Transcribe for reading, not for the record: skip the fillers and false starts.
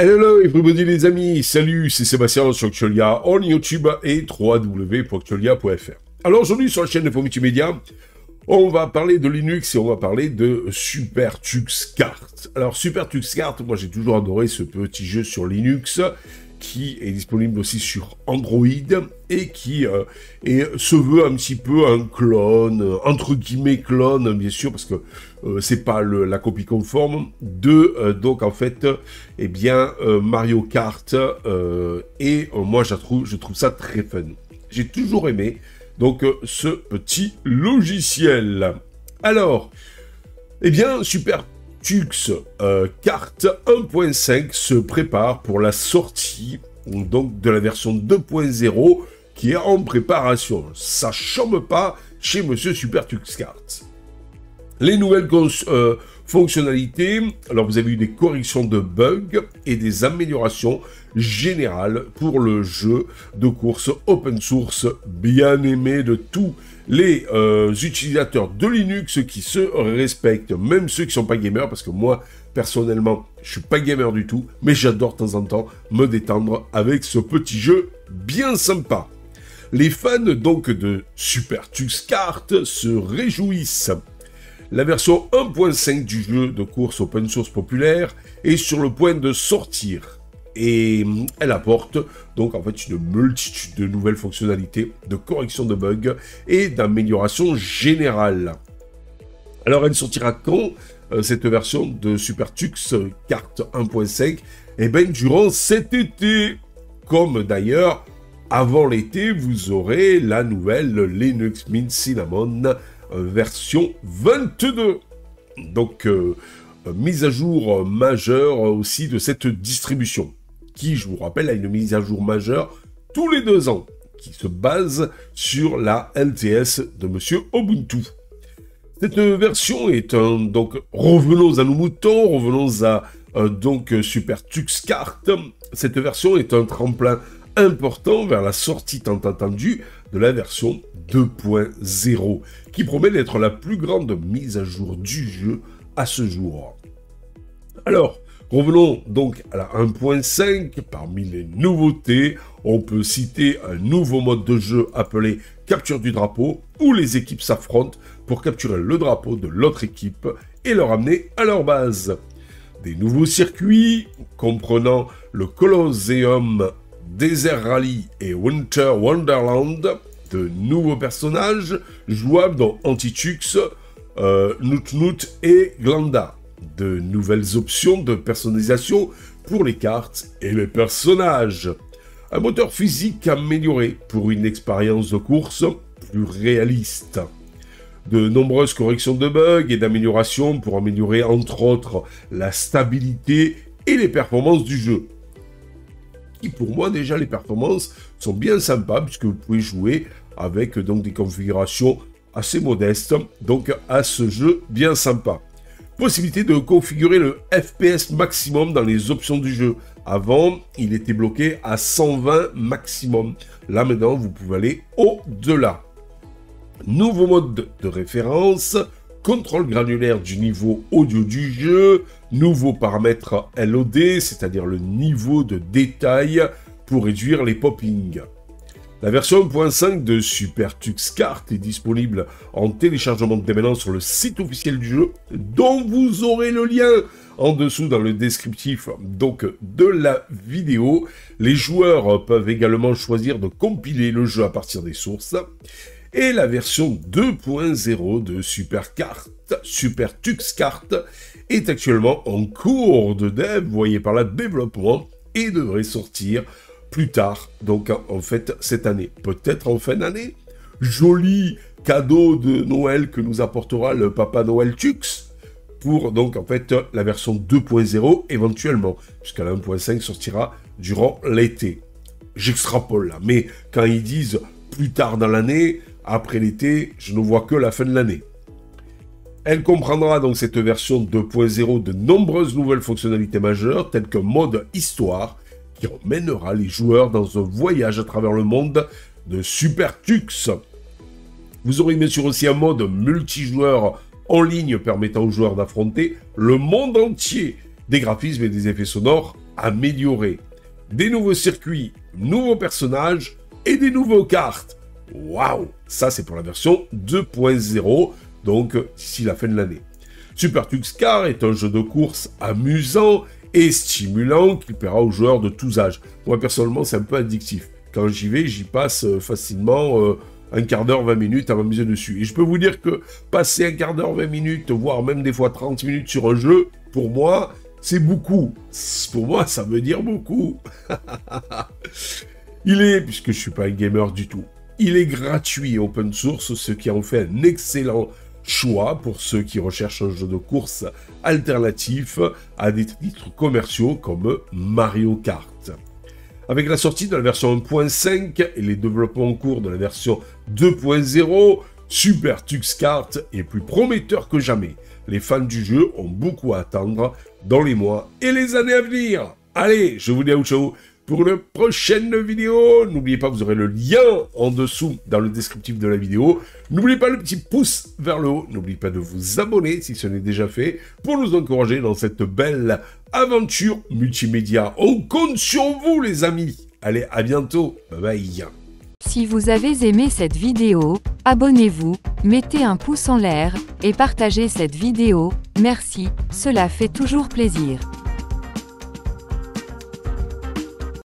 Hello everybody les amis, salut, c'est Sébastien sur Actualia, on YouTube et www.actualia.fr. Alors aujourd'hui sur la chaîne Info Multimédia, on va parler de Linux et on va parler de SuperTuxKart. Alors SuperTuxKart, moi j'ai toujours adoré ce petit jeu sur Linux qui est disponible aussi sur Android et qui se veut un petit peu un clone, entre guillemets clone bien sûr, parce que c'est pas la copie conforme de donc en fait Mario Kart et moi je trouve ça très fun. J'ai toujours aimé donc ce petit logiciel. Alors, SuperTuxKart 1.5 se prépare pour la sortie donc de la version 2.0 qui est en préparation. Ça chôme pas chez Monsieur SuperTuxKart. Les nouvelles fonctionnalités, alors vous avez eu des corrections de bugs et des améliorations générales pour le jeu de course open source bien aimé de tous les utilisateurs de Linux qui se respectent, même ceux qui ne sont pas gamers, parce que moi, personnellement, je suis pas gamer du tout, mais j'adore de temps en temps me détendre avec ce petit jeu bien sympa. Les fans donc de SuperTuxKart se réjouissent. La version 1.5 du jeu de course open source populaire est sur le point de sortir et elle apporte donc en fait une multitude de nouvelles fonctionnalités, de correction de bugs et d'amélioration générale. Alors elle sortira quand cette version de SuperTuxKart 1.5? Eh bien durant cet été, comme d'ailleurs avant l'été vous aurez la nouvelle Linux Mint Cinnamon version 22. Donc, mise à jour majeure aussi de cette distribution, qui, je vous rappelle, a une mise à jour majeure tous les 2 ans, qui se base sur la LTS de Monsieur Ubuntu. Cette version est donc, revenons à nos moutons, revenons à SuperTuxKart. Cette version est un tremplin important vers la sortie tant attendue de la version 2.0, qui promet d'être la plus grande mise à jour du jeu à ce jour. Alors, revenons donc à la 1.5. Parmi les nouveautés, on peut citer un nouveau mode de jeu appelé Capture du drapeau, où les équipes s'affrontent pour capturer le drapeau de l'autre équipe et le ramener à leur base. Des nouveaux circuits, comprenant le Colosseum, Desert Rally et Winter Wonderland, de nouveaux personnages jouables dans Antitux, Noot et Glanda, de nouvelles options de personnalisation pour les cartes et les personnages, un moteur physique amélioré pour une expérience de course plus réaliste, de nombreuses corrections de bugs et d'améliorations pour améliorer entre autres la stabilité et les performances du jeu. Qui pour moi déjà les performances sont bien sympas puisque vous pouvez jouer avec donc des configurations assez modestes donc à ce jeu bien sympa. Possibilité de configurer le FPS maximum dans les options du jeu. Avant, il était bloqué à 120 maximum. Là maintenant, vous pouvez aller au-delà. Nouveau mode de référence, contrôle granulaire du niveau audio du jeu, nouveau paramètre LOD, c'est-à-dire le niveau de détail pour réduire les poppings. La version 1.5 de SuperTuxKart est disponible en téléchargement dès maintenant sur le site officiel du jeu, dont vous aurez le lien en dessous dans le descriptif donc de la vidéo. Les joueurs peuvent également choisir de compiler le jeu à partir des sources. Et la version 2.0 de SuperTuxKart est actuellement en cours de dev, vous voyez par là, développement, et devrait sortir plus tard, donc en fait cette année, peut-être en fin d'année. Joli cadeau de Noël que nous apportera le Papa Noël Tux pour donc en fait la version 2.0 éventuellement, puisqu'à la 1.5 sortira durant l'été. J'extrapole là, mais quand ils disent plus tard dans l'année, après l'été, je ne vois que la fin de l'année. Elle comprendra donc cette version 2.0 de nombreuses nouvelles fonctionnalités majeures, telles que mode histoire, qui emmènera les joueurs dans un voyage à travers le monde de SuperTux. Vous aurez bien sûr aussi un mode multijoueur en ligne permettant aux joueurs d'affronter le monde entier, des graphismes et des effets sonores améliorés. Des nouveaux circuits, nouveaux personnages et des nouveaux cartes. Waouh! Ça, c'est pour la version 2.0, donc d'ici la fin de l'année. Super Tux Car est un jeu de course amusant et stimulant qui plaira aux joueurs de tous âges. Moi, personnellement, c'est un peu addictif. Quand j'y vais, j'y passe facilement un quart d'heure, 20 minutes à m'amuser dessus. Et je peux vous dire que passer un quart d'heure, 20 minutes, voire même des fois 30 minutes sur un jeu, pour moi, c'est beaucoup. Pour moi, ça veut dire beaucoup. Puisque je suis pas un gamer du tout, il est gratuit et open source, ce qui en fait un excellent choix pour ceux qui recherchent un jeu de course alternatif à des titres commerciaux comme Mario Kart. Avec la sortie de la version 1.5 et les développements en cours de la version 2.0, Super Tux Kart est plus prometteur que jamais. Les fans du jeu ont beaucoup à attendre dans les mois et les années à venir. Allez, je vous dis à ciao pour une prochaine vidéo. N'oubliez pas, vous aurez le lien en dessous dans le descriptif de la vidéo. N'oubliez pas le petit pouce vers le haut. N'oubliez pas de vous abonner si ce n'est déjà fait pour nous encourager dans cette belle aventure multimédia. On compte sur vous, les amis. Allez, à bientôt. Bye bye. Si vous avez aimé cette vidéo, abonnez-vous, mettez un pouce en l'air et partagez cette vidéo. Merci, cela fait toujours plaisir.